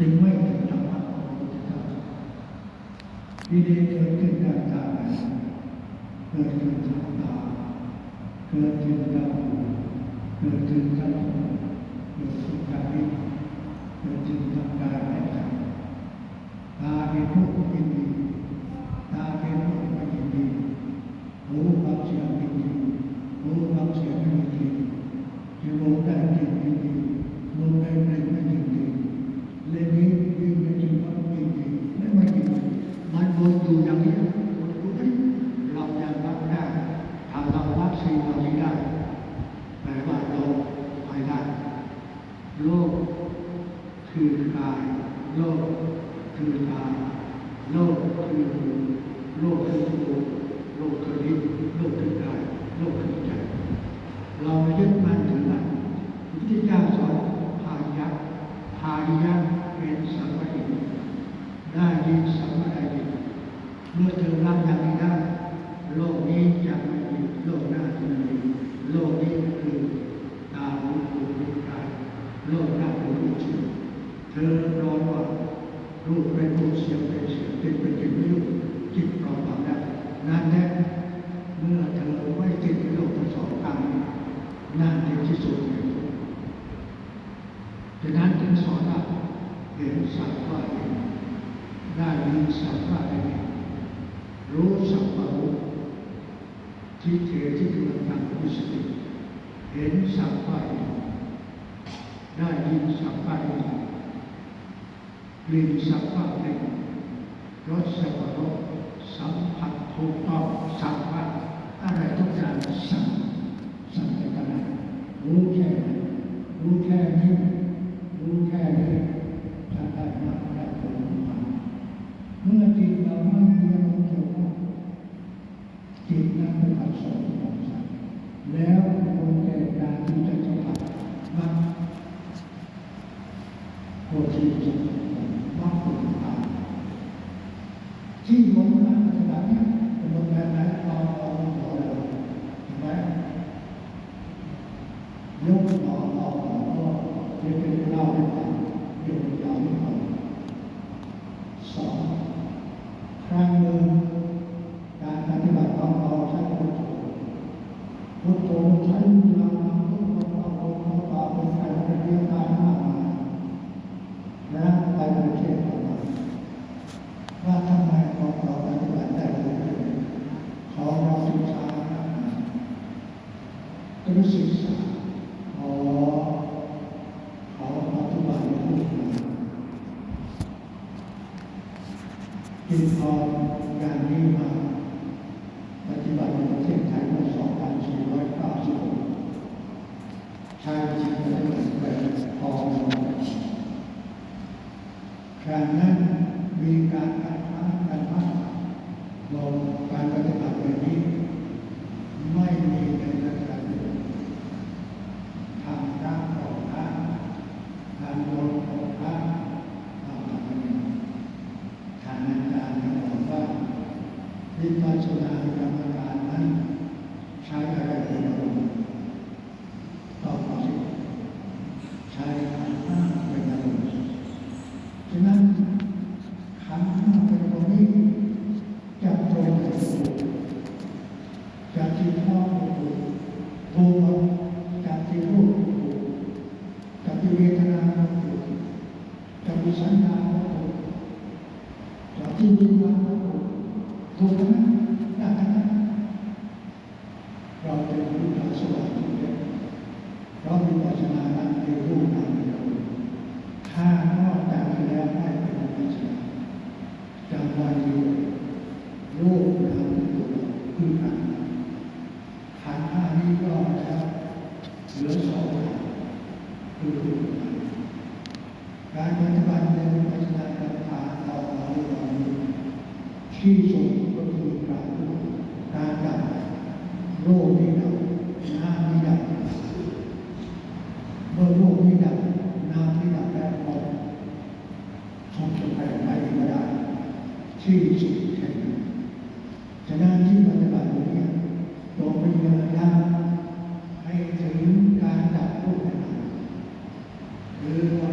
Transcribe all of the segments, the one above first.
จึงไม่ถึงธรรมะของพระพุทธเจ้าที่ได้เกิดขึ้นจากตาเกิดขึ้นจากตาเกิดขึ้นจากหูเกิดขึ้นจากหูเกิดขึ้นจากลิ้นเกิดขึ้นจากกายและใจตาเห็นรูปยินดีตาเห็นรูปไม่ยินดีหูฟังเสียงยินดีหูฟังเสียงไม่ยินดีจมูกได้กลิ่นยินดีมือได้กลิ่นไม่ยินดีเล่นนี้ยืนในจุดนั้นยินดีและไม่ยินดีมันวนอยู่อย่างนี้วนอยู่ที่เราจะรับได้ถ้าเรารับสิ่งเหล่านี้ได้แปลว่าเราไปได้โลกคือกายโลกคือตาโลกคือหูโลกคือจมูกโลกคือลิ้นโลกคือกายโลกคือใจเรายึดมั่นถือมั่นพระพุทธเจ้าสอนพายัพเป็นสัมปติได้ยินสัมปได้ยินเมื่อเธอรับอย่างนี้ได้โลกนี้จะไม่มีโลกหน้าจะไม่มีโลกนี้คือตาหูจมูกลิ้นกายโลกหน้าคือรูปเสียงเธอรอว่ารูปเป็นรูปเสียงเป็นเสียงเป็นจิตไม่รู้จิตปล่อยวางได้นั่นแหละเมื่อเธอไม่ติดในโลกทั้งสองทางนั่นเป็นที่สุดเลยฉะนั้นจึงสอนว่าเห็นสักว่าเห็นได้ยินสักว่าได้ยินรู้สักว่ารู้ที่เทที่กำลังทำวิสติเห็นสักว่าเห็นได้ยินสักว่าได้ยินกลิ่นสักว่ากลิ่นรสสักว่ารสสัมผัสถูกต้องสักว่าอะไรทุกอย่างสั่งไปกันนะรู้แค่นี้รู้แค่นี้ถ้าได้มากได้ผลมาเมื่อจิตเราไม่มีอารมณ์เกี่ยวข้องจิตนั้นเป็นอสงฆ์ของสัตว์แล้วคนแก่การที่จะสัมผัสมันโคตรสุดมากกว่าตาที่ลงมาขนาดนี้เป็นลงแบบไหนเราเห็นไหมยกหล่อจะเป็นเล่าให้ฟังยกยาวให้ฟังสองครั้งหนึ่งการปฏิบัติของเราใช้พุทโธใช้พลังพุทโธเราป่าเป็นการเรียนการมากมายและไปประเทศของเราว่าทำไมของเราปฏิบัติได้เลยของเราศึกษาต้องศึกษาเขาปฏิบัติไม่ถูกจึงเอาอย่างนี้มาปฏิบัติในประเทศไทยเมื่อ2496ใช้จริงและแบบพอครั้งนั้นมีการคัดค้านกันมากลงการปฏิบัติแบบนี้ไม่มีในรัฐบาลทำร่างออกร่างการลงออกร่างทางอาจารย์บอกว่าวิปัสสนากรรมฐานนั้นใช้อะไรเป็นอารมณ์ตอบมาสิใช้ขันธ์ห้าเป็นอารมณ์ฉะนั้นขันธ์ห้าเป็นตรงนี้จับตรงกับตัวจากที่พ่อตัวจากที่รูปจากที่เวทนาจากที่สัญญาจากที่วิญญาณตัวนั้นได้นั้นเราจะรู้ทางสว่างที่เด็ดเรามีปัญญานั้นในรูปนามเราถ้านอกจากนี้แล้วไม่เป็นปัญญาจำไว้รูปนามตัวเราคือขันธ์ห้านี้ก็แล้วเหลือสองคือรูปนามการปฏิบัติในปัญญากรรมฐานเราที่สุดก็คือการดับโลกนี้ดับน้ำนี้ดับเมื่อโลกนี้ดับน้ำนี้ดับแล้วเราคงจะไปไหนไม่ได้ที่สุดแค่นั้นฉะนั้นที่ปฏิบัตินี้ต้องพยายามให้ถึงการดับโลกนี้คือว่า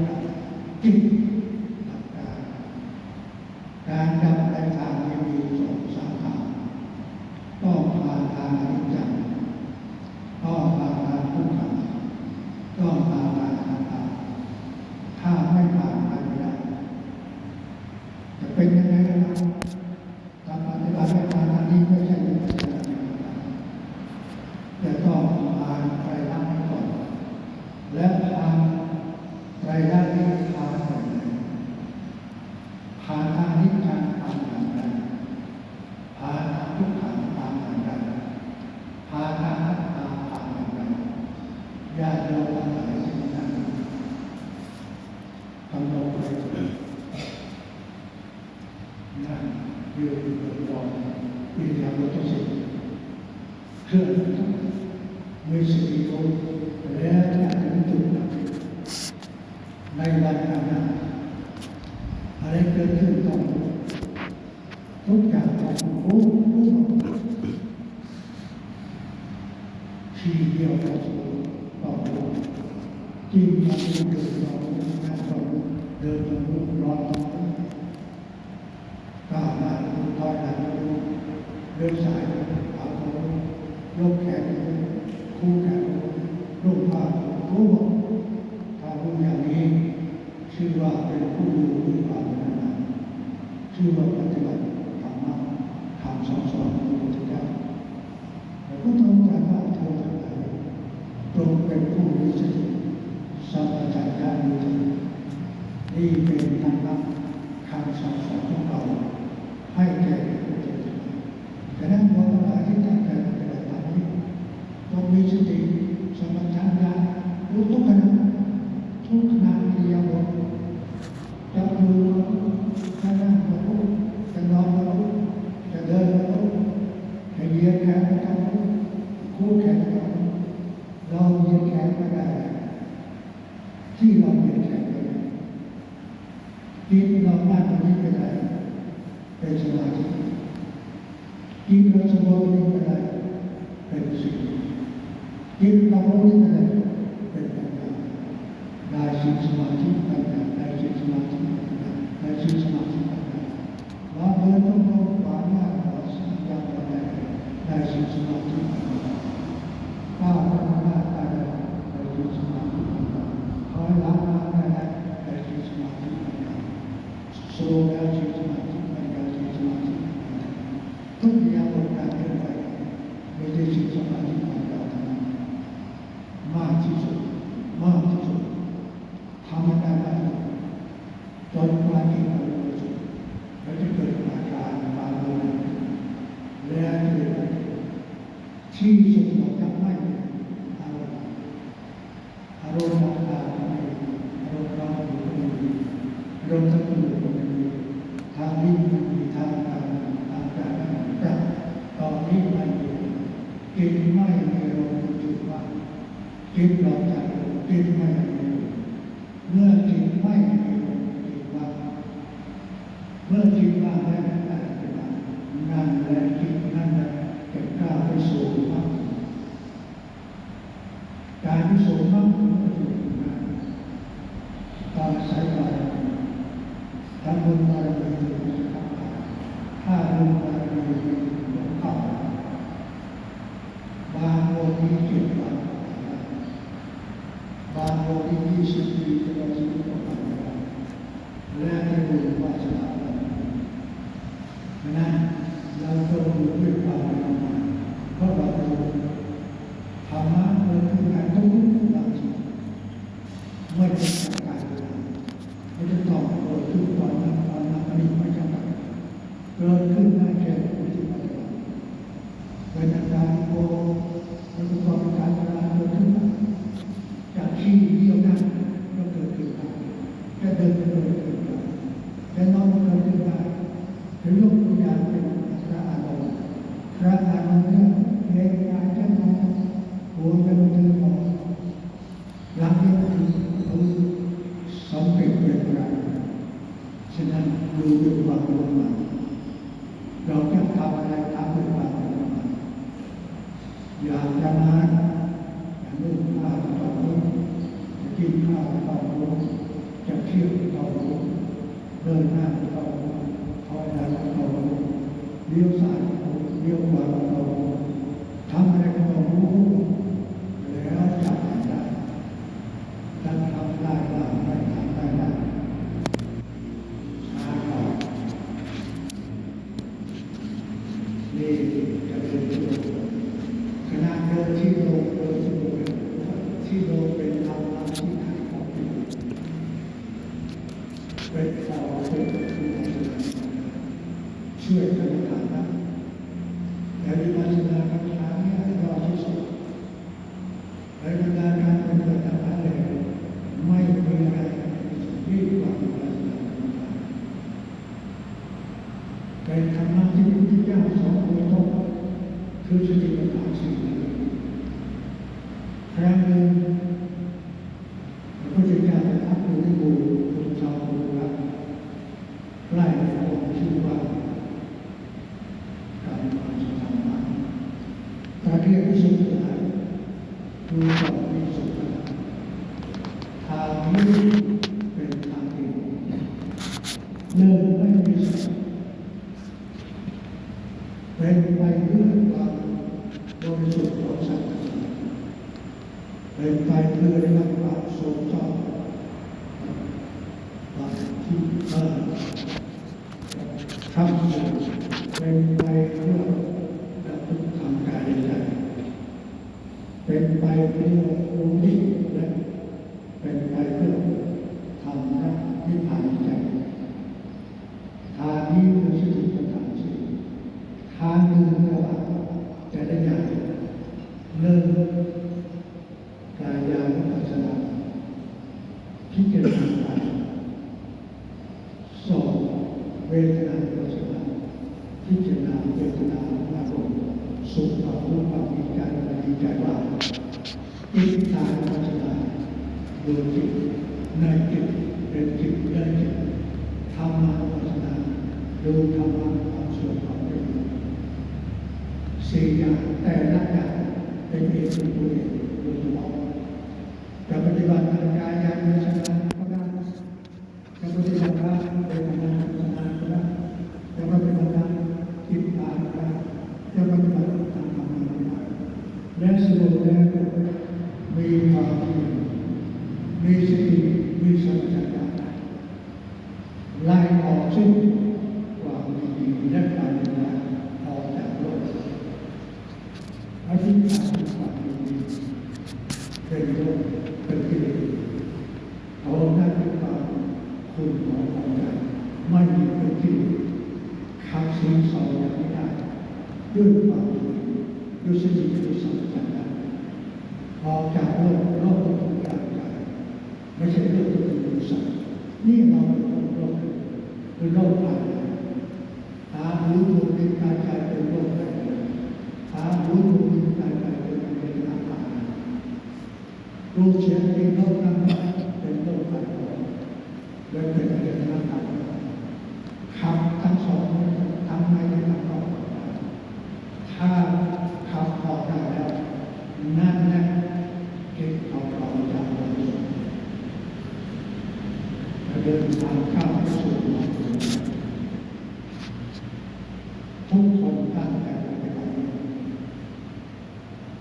จิต เป็นยังไงนะการปฏิบัติในทางนี้ไม่ใช่เป็นปัญญาแต่ต้องผ่านไตรลักษณ์ก่อนและผ่านไตรลักษณ์นี้ผ่านอย่างไรผ่านทางนิพพานผ่านอย่างไรผ่านทางทุกขังผ่านอย่างไรผ่านทางอนัตตาผ่านอย่างไรญาติโยมทั้งหลายที่นั่งกำหนดไปนั่งยืนเดินนอนอิริยาบถสี่เคลื่อนมีสติรู้แล้วจะถึงจุดนั้นในวันนั้นอะไรเกิดขึ้นต้องทุกอย่างต้องรู้ที่เดียวกันต้องรู้จริงมันเป็นเดินเรานั่งเราเดินเราร้อนเราก้าวหน้ารู้ถอยหลังรู้เดินสายเอารู้ยกแขนคู่แขนรูปภาพรู้หมดถ้ารู้อย่างนี้ชื่อว่าเป็นผู้รู้ด้วยความนั้นชื่อว่าปฏิบัติธรรมะคำสอนของพระพุทธเจ้าพระพุทธองค์ตรัสว่าเธอทั้งหลายจงเป็นผู้มีสติสัมปชัญญะมีสตินี่เป็นธรรมะคำสอนของเราให้แก่ผู้เจริญฉะนั้นเราทั้งหลายที่ตั้งใจปฏิบัติธรรมนี้ต้องมีสติสัมปชัญญะรู้ทุกขณะทุกขณะอิริยาบถจะดูจะนั่งก็รู้จะนอนก็รู้จะเดินก็รู้จะเหยียดแขนก็รู้คู่แขนก็รู้เราเหยียดแขนก็ได้ที่เราเหยียดแขนก็ได้จิตเราบ้านตรงนี้ก็ได้เป็นสมาธิจิตเราสงบนี้ก็ได้เป็นสิ่งจิตเรารู้นี่ก็ได้เป็นปัญญาได้สิ่งสมาธิปัญญาได้สิ่งสมาธิได้สิ่งสมาธิปัญญาว่าเดินต้องรู้ว่าหน้าว่าสิ่งอย่างไรได้สิ่งสมาธิปัญญาก้าวหน้าได้สิ่งสมาธิปัญญาถอยหลังมาได้สิ่งสมาธิปัญญาโซ่ได้สิ่งสมาธิปัญญาสิ่งสมาธิทุกอย่างบนการเคลื่อนไหวไม่ได้สิ่งสมาธิปัญญาทั้งนั้นมากที่สุดทำให้ได้จนกว่าที่เราจะแล้วจะเกิดอาการบางเรื่องและที่สุดเราจะไม่อารมณ์ต่างๆไม่อารมณ์ร้อนอยู่ไม่มีอารมณ์ทั้งหมดไม่มีทางนี้มันมีทางการปรับตอนนี้มันมีกินไม่มีอารมณ์จุดว่ากินเราจะกินไม่มีเมื่อจิตไม่มีจิตว่างเมื่อจิตว่างแล้วนั่นแหละจิตนั่นแหละจะก้าวไปสู่มรรคการไปสู่มรรคก็คือการใช้บารมีทำบุญบารมีถึงจะเข้าถ้าบุญบารมีไม่ถึงจะเข้าบางโลกนี้จิตว่างบางโลกที่20 ปีจะเราชีวิตของเราและในบุญวาสนาเพราะนั้นเราต้องดูด้วยความเป็นธรรมเพราะเราดูธรรมะเกิดขึ้นการทุกบางทีไม่ใช่การเวลาไม่ได้ต้องเกิดขึ้นตอนนั้นอันนี้ไม่ใช่เกิดขึ้นได้แค่ผู้ที่ปฏิบัติเป็นอาการโกมันก็เป็นการเวลาเกิดขึ้นจากที่เดียวกันก็เกิดขึ้นได้แค่เดินก็เกิดขึ้นได้แค่นอนก็เกิดขึ้นได้หรือยกตัวอย่างเป็นพระอานนท์เนี่ยเหตุการณ์เช่นนั้นโอ้ยเป็นเรื่องของหลังนี้คือสำเร็จเป็นพระฉะนั้นดูด้วยความมุ่งมั่นเราจะทำอะไรทำด้วยความมุ่งมั่นอยากจะมานุ่งผ้าต่อรู้จะกินข้าวต่อรู้จะเที่ยวต่อรู้เดินหน้าต่อรู้ถอยหลังต่อรู้เลี้ยวซ้ายเลี้ยวขวาต่อรู้ทำอะไรก็ต้องรู้แล้วจับได้จะทำได้ไม่ทำได้ช้าก่อนท เป็นพอเป็นช่วยกันทำนะแต่วิปัสสนากรรมฐานนี้ให้รอที่สุดในบรรดาการปฏิบัติธรรมเลยไม่มีอะไรยิ่งกว่าวิปัสสนากรรมฐานเป็นธรรมะที่พระพุทธเจ้าสอนโดยตรงคือสติปัฏฐานสี่ครั้งหนึ่งพระพุทธเจ้าได้พักอยู่ที่บูคุณชาวบุรีใกล้กับองค์ชื่อว่าการมาสถาบันการเรียนวิสุทธิญาณดูต่อวิสุทธิญาณทางนี้เป็นทางที่หนึ่งไม่มีสัตว์เป็นไปเพื่อความบริสุทธิ์ของสัตว์เป็นไปเพื่อได้รับความสมชอบความที่ทำอย่างเป็นไปเพื่อดับทุกข์ทางกายใจเป็นไปเพื่อรู้ยิ่งและเป็นไปเพื่อทำให้ที่ผ่านใจทางนี้คือสติปัฏฐานสี่ทางหนึ่งเราจะได้อย่างหนึ่งกายานุปัสสนาพิจารณากายสองเวทนานุปัสสนาพิจารณาเวทนาอารมณ์สุขความรู้ความดีใจดีใจว่าจิตตานุปัสสนาดูจิตในจิตเป็นจิตในจิตธรรมานุปัสสนาดูธรรมะความสุขความเป็นสี่อย่างแต่ละอย่างเป็นเอกเป็นตัวเองโดยเฉพาะจะปฏิบัติทางกายนุปัสสนาก็ได้จะปฏิบัติทางเวทนานุปัสสนาก็ได้จะปฏิบัติทางจิตตาก็ได้จะปฏิบัติทางธรรมะก็ได้และสรุปแล้วมีความมีสติมีสัมปชัญญะไล่ออกซึ่งความดีและความเลวออกจากโลกอธิษฐานความดีเป็นโลกเป็นกิเลสเอาได้ด้วยความคุณของความใจไม่มีเป็นกิเลสขับสิ่งสองอย่างนี้ได้ด้วยความดีด้วยสติด้วยสัมปชัญญะออกจากโลกทุกอย่างใจไม่ใช่โลกที่เป็นสัตว์นี่เราเป็นโลกคือโลกภายในตาหูจมูกลิ้นกายใจเป็นโลกภายในตาหูจมูกลิ้นกายใจเป็นเวทนาภายในรูปเสียงกลิ่นรสน้ำเป็นโลกภายนอกและเป็นเวทนาภายในขับทั้งสองทำให้ได้ทำต่อถ้าขับออกได้แล้วนั่นแหละจิตของเราจะบริสุทธิ์และเดินทางเข้าสู่ความสุขทุกคนตั้งใจปฏิบัติ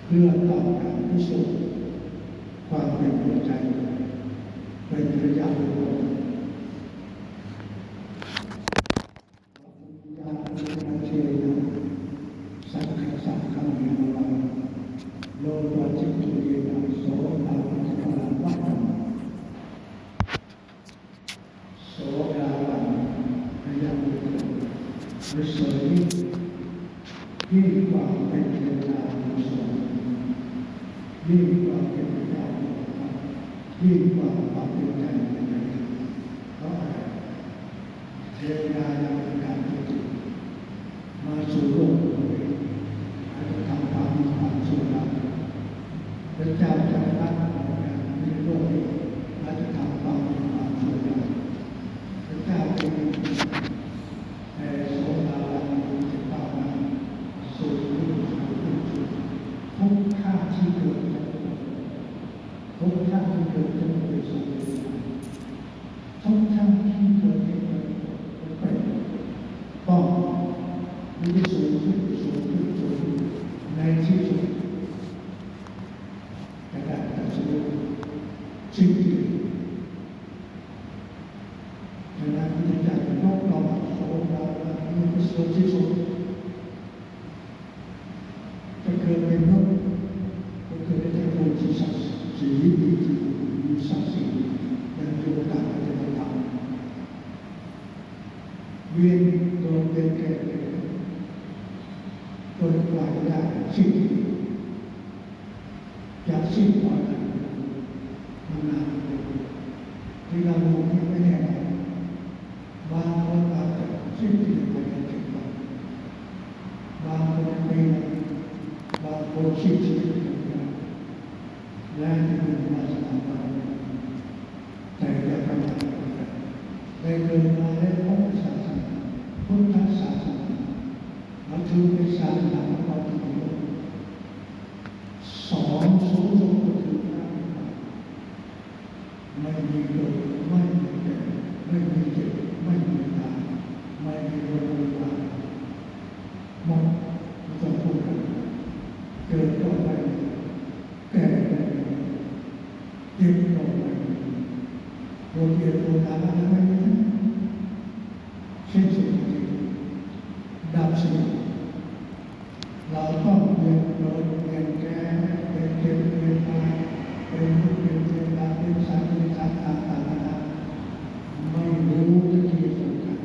เพื่อต้องการพิสูจน์ความเป็นหัวใจเป็นระยะเวลาเชยสังขารสังขารมีอะไรโลภะจิตตุเยนะโสดาปัสสะวัฏฏังโสดาปันระยะเวลาประเสริฐยิ่งกว่าเป็นเทวดาในสวรรค์ยิ่งกว่าเป็นพระเจ้ายิ่งกว่าความเป็นใจในใจเพราะอะไรเทวดายังเป็นการปฏิมาสู่โลกนี้อาจจะทำความดีความชั่วได้พระเจ้าจะตั้งในโลกนี้อาจจะทำความดีความชั่วได้พระเจ้าเป็นแต่โสดาบันจะก้าวหน้าสู่ขึ้นทุกข้าที่เกิดทุกข้าที่เกิดจะไม่เป็นสุขทุกข้าที่เกิดจะเป็นต้องมีสูงขึ้นในที่สุดกระดาษตัดสินจริงขณะที่จะยกเราโสดาบันมีประเสริฐที่สุดจะเกิดเป็นนกจะเกิดในเทวดาที่ศักดิ์ศรีมีศักดิ์ศรียังอยู่กับพระเจ้า เวียนโดนเป็นแก่โดนปล่อยได้สิ้นอยากสิ้นปล่อยมันนานที่เราดูไม่แน่บางคนอาจจะสิ้นที่จะไปถึงบางคนเป็นบางคนสิ้นชีวิตและที่เป็นมาสนาบารแต่อย่าประมาทได้เกิดมาได้พบศาสนาพุทธศาสนาเราถือเป็นศาสนาของเราที่ดีสอนสูงสุดก็คือพระไม่มีเกิดไม่มีแก่ไม่มีเจ็บไม่มีตายไม่มีโรคภัยหมดจะพูดกันเกิดก็ไม่แก่ก็ไม่เจ็บก็ไม่โรคเจ็บโรคตายอะไรไม่มีสิ้นสุดจริงดับสิ้นเราต้องเรียนรู้เรียนแก้เป็นเจ็บเป็นตายเป็นทุกข์เป็นเจ็บตายเป็นสัตว์เป็นสัตว์ต่างๆไม่รู้จะที่สงกัน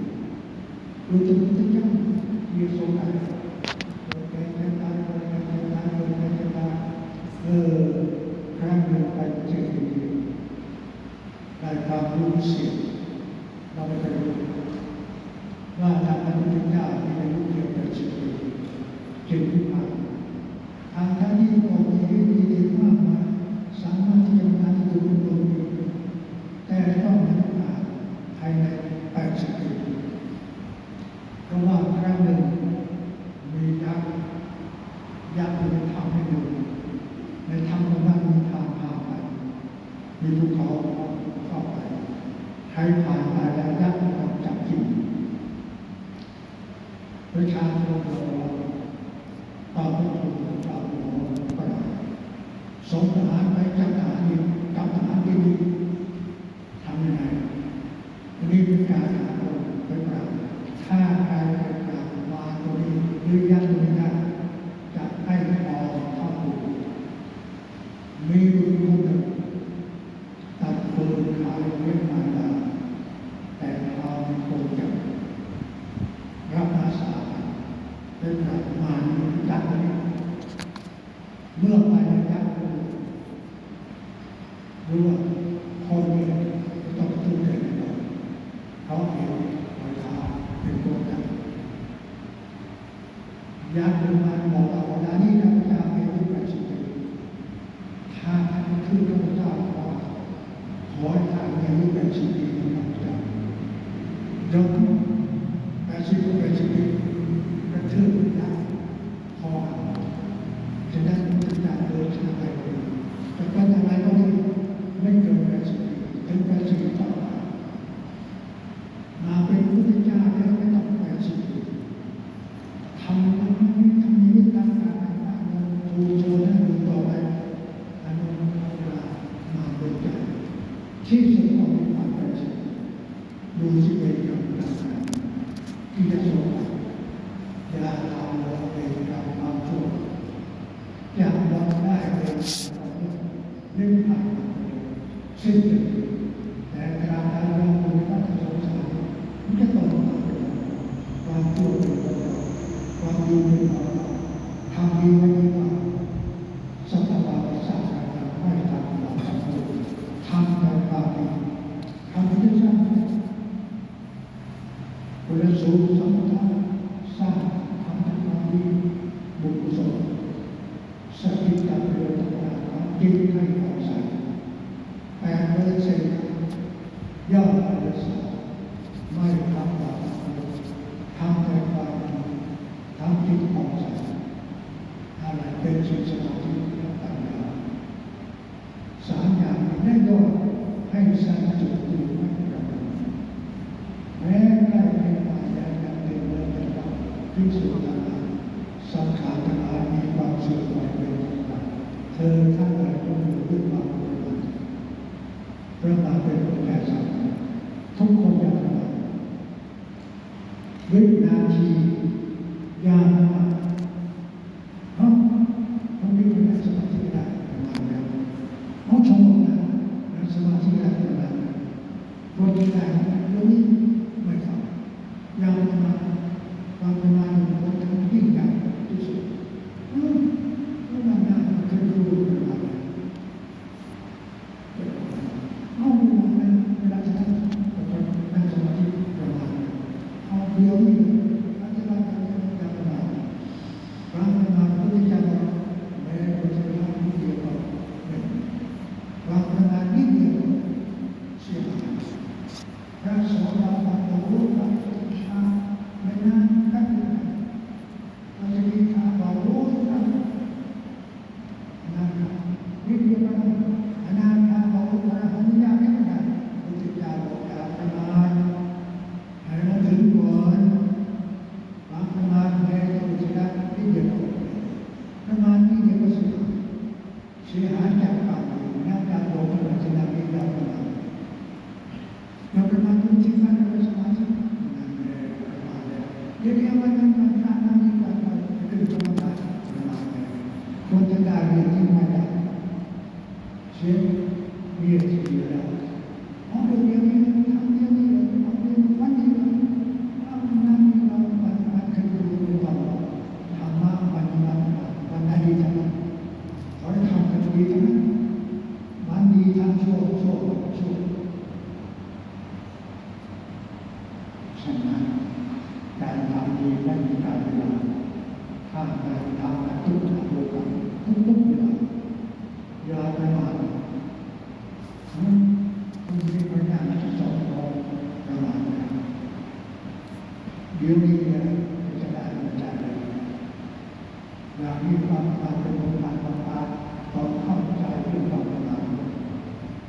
รู้จะพุทธเจ้าที่สงกันแก่แก่ตายแก่แก่ตายแก่แก่ตายครั้งหนึ่งไปเจอได้ความรู้เสียเราไม่เคยรู้ว่าทางพระพุทธเจ้ามีอายุเพียง80 ปีจึงนิพพานทางท่านที่บอกมีฤทธิ์มีเดชมากมายสามารถที่จะมาอยู่บนโลกนี้แต่ต้องนิพพานภายใน80 ปีเพราะว่าครั้งหนึ่งมียักษ์ที่ทำให้ดูในธรรมนั้นมีทางพาไปมีภูเขาเข้าไปใครผ่านไปแล้วยักษ์ต้องจับกินประชาชนเราตามไม่ถูกตามหัวไปส่งทหารไปจับทหารยิงจับทหารยิงทำยังไงนี่เป็นการหาคนไปปราบถ้าใครไปปราบมาตัวนี้หรือยักษ์ตัวนี้จะให้พอเข้าถูกมีบุญคุณตัดฟืนขายเลี้ยงมารดาแต่เราคงจะรับอาสาเป็นหลักมาจัดนี้เมื่อไปจัดรู้ว่าคนนี้ต้องทุ่มเทก่อนเขาเห็นรอยเท้าเป็นตัวกันญาติโยมมาบอกว่าเวลานี้ข้าพเจ้าเป็นผู้บริสุทธิ์ถ้าท่านคือข้าพเจ้าขอให้ท่านเป็นผู้บริสุทธิ์ของข้าพเจ้ายก80 ปีกระทืบยักษ์คอหักจะได้พุทธเจ้าเดินทางไปแต่เป็นอะไรก็ไม่เกิน80 ปีถึง80 ปีต่อมาเป็นพุทธเจ้าแล้วไม่ต้อง80 ปีทำนี้ตามการดูโชว์ให้ดูต่อไปอันนั้นเวลามาเป็นใจที่สุดต้องมีความ80 ดูสิเป็นอย่างไรที่จะสมบัติอย่าทำเราเป็นการทำชั่วอยากเราได้เป็นเรื่องผ่านสิ้นสุดแต่การทำเราเป็นการสงสารมันจะต้องมาความชั่วเป็นของเราความดีเป็นของเราทำดีไม่ดีกว่าสัตว์บาปสัตว์อะไรไม่ทำเราทำดีทำแต่ความดีทำที่สร้างคุณสูงสัมปทานสร้างทำความดีบุญกุศลสติกับประโยชน์ต่างๆของจิตให้ผ่องใส8%ย่อมเป็นสารไม่ทำบาปทำแต่ความดีทำจิตผ่องใสอะไรเป็นสิ่งสมาธิและปัญญา3 อย่างนี้แน่นอนให้สร้างจุดยืนไม่กระทำแม้ได้เป็นมาอย่างเต็มเลยนะครับพิสูจน์ทั้งหลายสังขารทั้งหลายมีความเสื่อมไปเป็นธรรมดาเธอทั้งหลายต้องอยู่ด้วยความปฏิบัติพระบาทเป็นผู้แก่สัตว์ทุกคนอยากทำวินาทียากมากต้องมีคนนั่งสมาธิได้ประมาณนั้นชมนั่งสมาธิได้ประมาณนั้นคนที่ได้ตรงนี้ไม่ทำ ยาวประมาณความประมาณคนทำยิ่งใหญ่ที่สุดแล้วมันน่าจะดูประมาณเอาเวลาจะนั่งสมาธิประมาณเอาเดียวนี่อาจารย์การประมาณบางประมาณก็จะแม้คนจะทำนิดเดียวก็ไม่บางประมาณนิดเดียวเสียหายถ้าสอนเราบางรู้บางไม่นานก็คือเราจะมีทางเรารู้นะนิดเดียวก็นานทางเรารู้นะมันยากไม่ขนาดพุทธเจ้าบอกการประมาณให้เราถึงก่อนบางประมาณแม้เราจะได้นิดเดียวประมาณนิดเดียวก็เสียหายจากปากนักการโลกเราจะนำไปเราประมาณเราประมาณจริงๆนะเราสมาธิเดี๋ยววันนั้นมันพลาดนั่นนี่ก่อนคือจะมาได้ประมาณคนจะได้เรียนที่ไม่ได้เช่นเรียนที่เดียวแล้วเอาเรียนนี้ทำเรียนนี้เอาเรียนวันนี้เอานั่นเราวันคือรู้ว่าธรรมะวันไหนดีจังเขาได้ทำกันดีจังมันดีทั้งชั่วฉะนั้นการทำดีไม่มีการเวลาข้ามการทำการทุกข์ทุกข์ทุกเวลาอย่าประมาทคุณมีปัญญาที่สอนเราประมาทเดี๋ยวนี้จะได้ไม่ได้เลยอยากมีความประมาทเป็นความประมาทต้องเข้าใจเรื่องความประมาท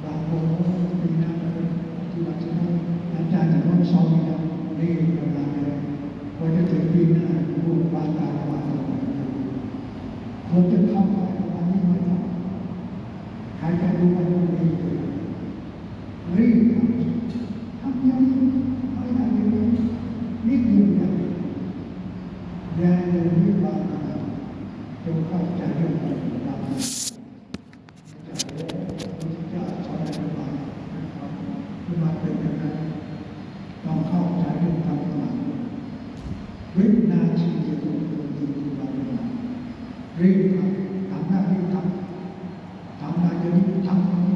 บางคนเป็นนักที่ว่าจะต้องอาจารย์จะต้องสอนเรานี่ประมาณนี้พอจะถึงปีหน้าพูดวางตาประมาณนี้คนจะเข้าไปประมาณนี้ไม่ได้ใครจะรู้ว่ามันดีเลยรีบทำอย่างนี้ไม่ได้เลยนิดเดียวอย่าเลยรีบวางตาจงเข้าใจเรื่องการปฏิบัติจะสอนให้ประมาณเป็นอย่างนั้นต้องเข้าใจเรื่องการปฏิบัติวินาทีจะต้องดูดีวันละรีบทำหน้าที่ทำหน้าที่ทำนี้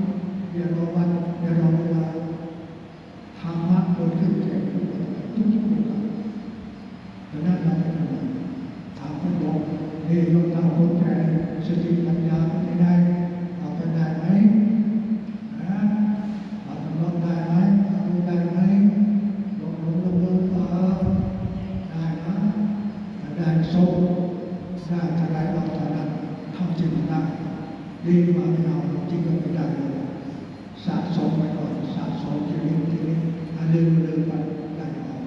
อย่ารอวันอย่ารอเวลาธรรมะเกิดขึ้นแก่ทุกคนทุกคนแต่นั่นเราไม่ทำถามพระองค์นี่ยกทางคนแก่สติปัญญาไม่ได้เอาไปได้ไหมเอาไปลดได้ไหมเอาไปได้ไหมลงได้นะได้ส่งได้จะได้เราจะนั้นทำจริงได้ดีมาไม่เอาจริงก็ไม่ได้สะสมไปก่อนสะสมทีนี้ลืมไปได้ออก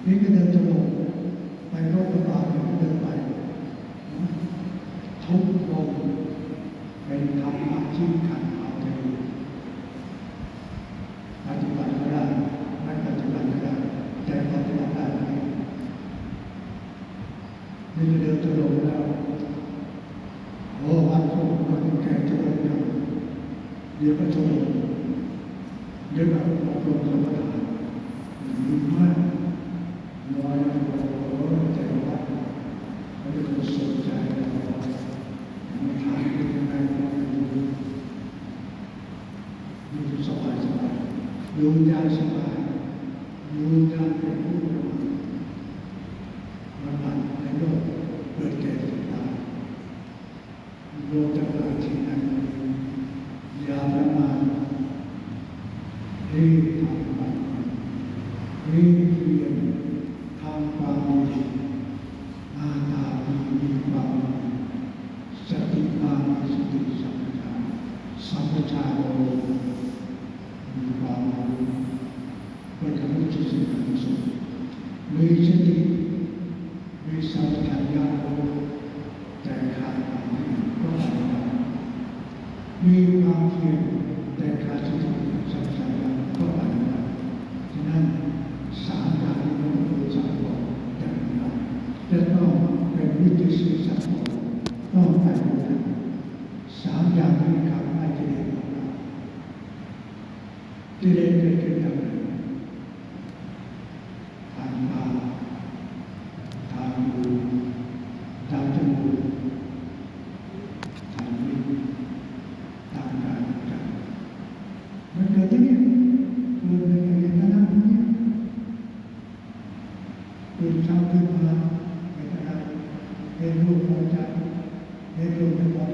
นี่ก็เดินจะลงไปโรคระบาดก็เดินไปทุกลงเป็นธรรมะที่ขัดเอาใจปฏิบัติก็ได้ไม่ปฏิบัติก็ได้แต่ปฏิบัติได้ไหมนี่จะเดินจะลงแล้วโอ้วันโคตรวันแก่จะลงแล้วเดี๋ยวก็จะลงเดี๋ยวแบบอบรมสมถะดีมากน้อยใจว่าไม่ได้สนใจมาทานเป็นยังไงดูสบายดูยากสบายดูยากเป็นผู้ประมาณในโลกเกิดแก่เจ็บตายโลกจะเกิดที่ไหนอย่าประมาทรีบทำไปรีบเรียนทำความดีหน้าตาดีมีความสติมามีสติสัมปชัญญะมีความรู้เป็นคำพูดที่สิ่งที่สุดมีสติมีสัมปชัญญะแต่ขาดความเพียรก็ไม่ได้มีความเพียรแต่ขาดสติสัมปชัญญะก็ไม่ได้ฉะนั้นสามอย่างนี้ต้องเป็นสังคมแต่ไม่ได้จะต้องเป็นวิธีสื่อสารต้องไปด้วยกันสามอย่างนี้ครับไม่จะเรียนของเราที่เรียนเกิดขึ้นอย่างไร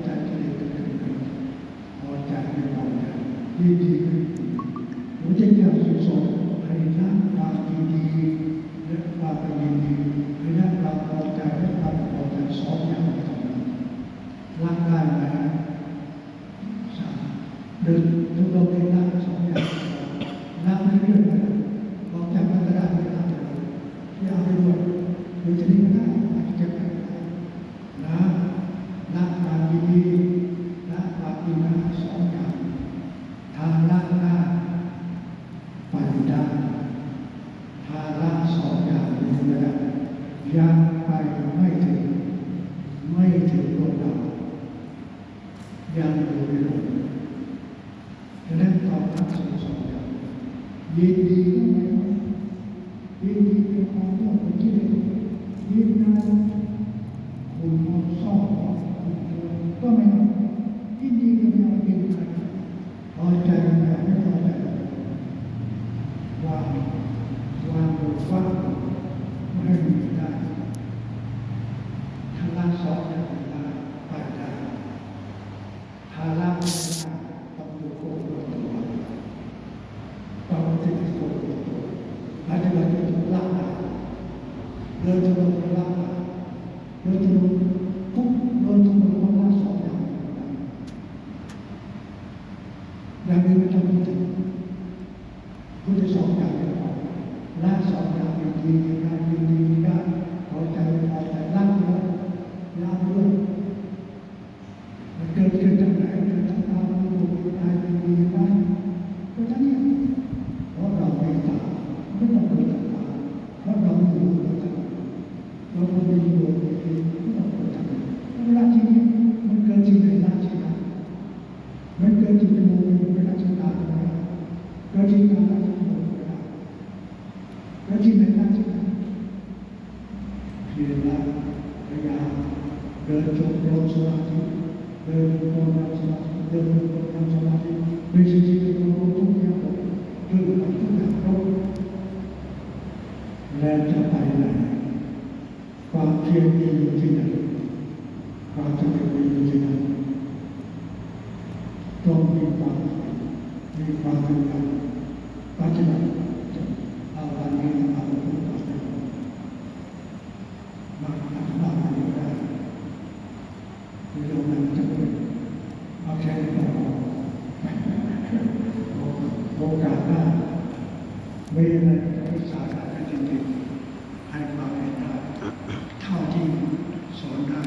ใจกิเลสเกิดขึ้นพอใจไม่พอใจยินดีไม่ยินดีพระเจ้าสอนให้ละความยินดีและความไม่ยินดีให้ละความพอใจและความไม่พอใจสองอย่างเท่านั้นละได้ไหมสามเดินทุกเราเองละสองอย่างละไม่เรื่อยไปพอใจมันก็ได้ไม่ละไปเลยที่เอาไปด้วยโดยจะได้ไม่ได้จะไปนะละความยินดีละความยินดีสองอย่างทางละได้ไปได้ทางละสองอย่างนี้ไม่ได้ยังไปไม่ถึงโลกเรายังอยู่ในโลกฉะนั้นตอบทั้งสองอย่างยินดีก็ไม่ยินดีเป็นความโลภเป็นกิเลสยินดีคุณความชอบก็ไม่เอายินดีก็ไม่เอายินดีพอใจไม่พอใจว่างไม่ให้มีได้ถ้าละสองอย่างได้ไปได้ถ้าละไม่ได้ต้องดูโกรธตัวต้องติดโกรธตัวอาจจะเราจะถูกละได้เราจะโดนละได้เราจะโดนทุกเราจะโดนความละสองอย่างอย่างนี้ไม่ต้องพูดถึงพูดถึงสองอย่างเดียวละสองอย่างยินดีได้พอใจไม่พอใจละด้วยมันเกิดขึ้นจากไหนเกิดจากความรู้ใจยินดีได้ก็ทั้งนี้เพราะเราไม่ตาไม่ต้องเกิดจากตาเพราะเราไม่รู้เราจะเราไม่รู้ไม่ต้องเกิดจากเวลาที่นี้มันเกิดที่ไหนละที่นั้นมันเกิดที่เป็นโมเป็นราชการนะเกิดที่การราชการแล้วที่ไหนราชการเพียรละพยายามเดินจงกรมสมาธิเดินจงกรมสมาธิเดินจงกรมสมาธิมีสิ่งที่เป็นของทุกอย่างด้วยทุกอย่างเราแล้วจะไปไหนความเพียรมีอยู่ที่ไหนความสำเร็จมีอยู่ที่ไหนต้องมีความพยายามปฏิบัติเอาวันนี้มาพูดต่อไปมาอธิบายกันได้ในโลกนั้นจะเป็นเอาแค่นี้พอโอกาสหน้าไม่อะไรจะศึกษากันจริงๆให้ความเห็นได้เท่าที่สอนได้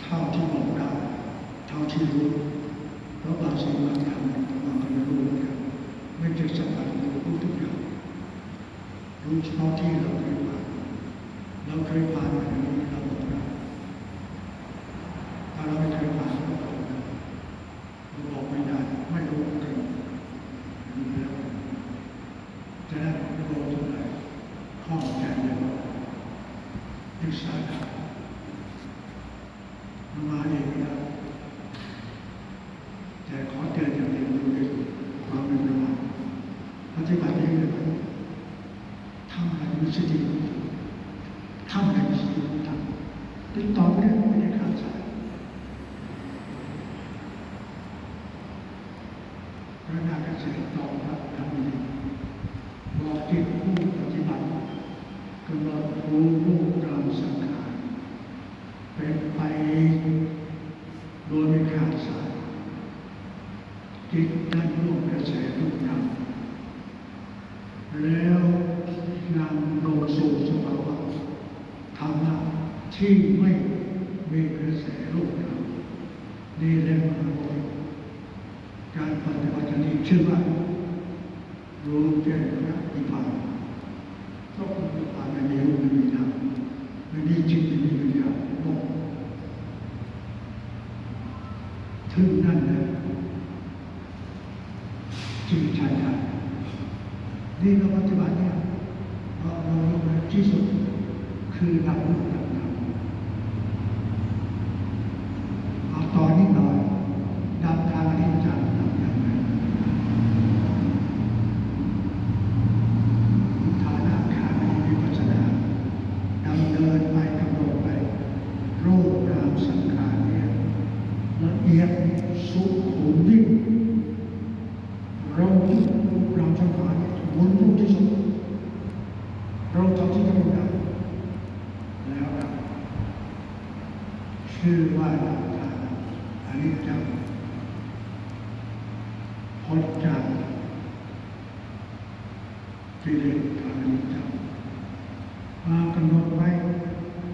เท่าที่บอกได้เท่าที่รู้เพราะบางสิ่งบางอย่างเราไม่รู้กันไม่จะสัมผัสรู้ทุกอย่างรู้เฉพาะที่เราเคยผ่านอย่างนี้เราบอกได้ถ้าเราไม่เคยผ่านเราบอกไม่ได้ไม่รู้จริงรู้แล้วจะได้รู้ตรงไหนข้อใจเดียวศึกษาได้มาเองแล้วแต่ขอเตือนอย่างเดียวดูด้วยความเป็นประมาณปฏิบัติได้เลยทำอะไรมีสติทำอะไรมีสติทำติดต่อไปเรื่อยไม่ได้ขาดสายพระนาคเษตรตอบรับทำดีบอกจิตผู้ปฏิบัติกำหนดรู้รูปนามสังขารเป็นไปโดยไม่ขาดสายจิตได้ร่วมกระแสทุกอย่างแล้วนำลงสู่สภาวะธรรมะที่ไม่มีกระแสโลกธรรมนี่เรียกว่าการปฏิบัตินี้ชื่อว่ารู้แจ้งพระนิพพานเพราะพระนิพพานไม่มีรูปไม่มีนามไม่มีจิตไม่มีวิญญาณโลกถึงนั่นแหละจึงใช้ได้นี่เราปฏิบัติเนี่ยเราที่สุดคือดับรูปดับนามเอาตอนนี้หน่อยดับทางอนิจจังดับอย่างไรฐานะขาในวิปัสสนาดำเนินไปกำหนดไปรูปนามสังขารเนี่ยละ ที่เรียกทางนิจจังมากำหนดไว้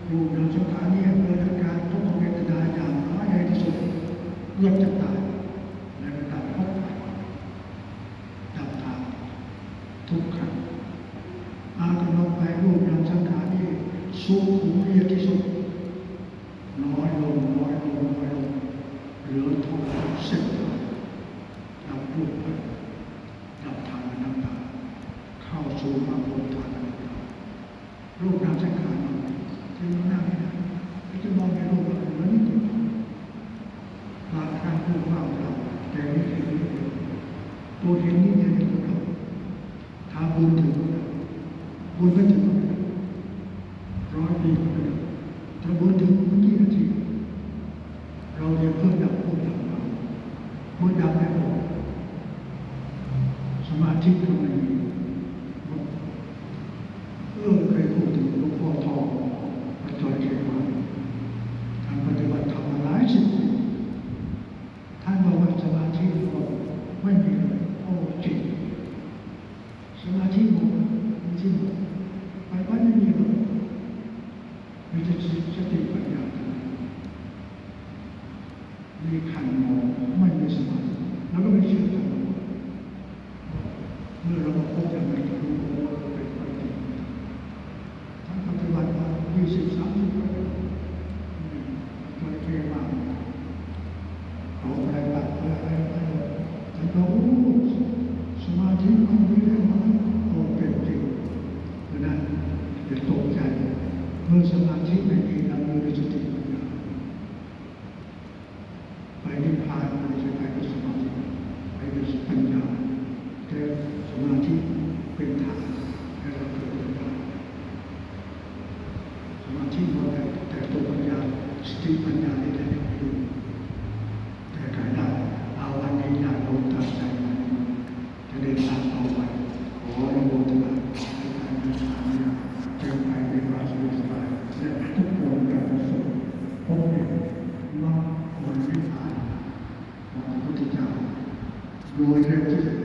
รูปนามสังขารนี้เกิดอาการทุกขเวทนาอย่างน้อยในที่สุดเพื่อจะตายในระดับพบดับทางทุกขังมากำหนดไว้รูปนามสังขารนี้สูงขุมเรียที่สุดน้อยลงน้อยลงน้อยลงเหลือเท่าเส้นดับรูปดับทางน้ำตาเข้าสู่มรรคผลทางน้ำตารูปนามสังขารที่เรานั่งนี่นะจะมองในรูปแบบเหมือนนี่ตัวหลักการพูดว่าเราแต่ไม่เห็นตัวเห็นนี่เนี่ยเป็นตัวเราถ้าบุญถึงบุญไม่ถึง100 ปีก็ไม่ได้ถ้าบุญถึงเมื่อกี้นาทีเราเรียนเพื่อดับบุญดับเราบุญดับแล้วสมาธิก็ไม่มีเคยพูดถึงหลวงพ่อทองอาจารย์เขมาท่านปฏิบัติธรรมมาหลายสิบปีท่านบอกว่าสมาธิเราไม่มีเลยโอ้จริงสมาธิหมดจริงไปวัดไม่มีเลยมีแต่สติปัญญามีขันธ์มองไม่มีสมาธิแล้วก็ไม่เชื่อใจเมื่อเราพบอย่างไรก็รู้ว่าเป็นความจริงท่านปฏิบัติมา20-30 ปีมันเก่งมากเอาอะไรตัดอะไรท่านก็สมาธิมันไม่ได้มาโอ้เป็นจริงเพราะนั้นอย่าตกใจเมื่อสมาธิไม่มีเรามีสติปัญญาไปนิพพานไม่ใช่ไปด้วยสมาธิไปด้วยปัญญาแต่สมาธิเป็นฐานให้เราเกิดปัญญาสมาธิหมดแต่ตัวปัญญาสติปัญญาที่ได้อยู่แต่กายได้เอาวันนี้อยากลงตั้งใจจะเดินทางต่อไปขออนุโมทนาให้การเดินทางนี้เป็นไปในความสะดวกสบายและทุกคนจะประสบพบเห็นมรรคผลนิพพานของพระพุทธเจ้าโดยเร็วที่สุด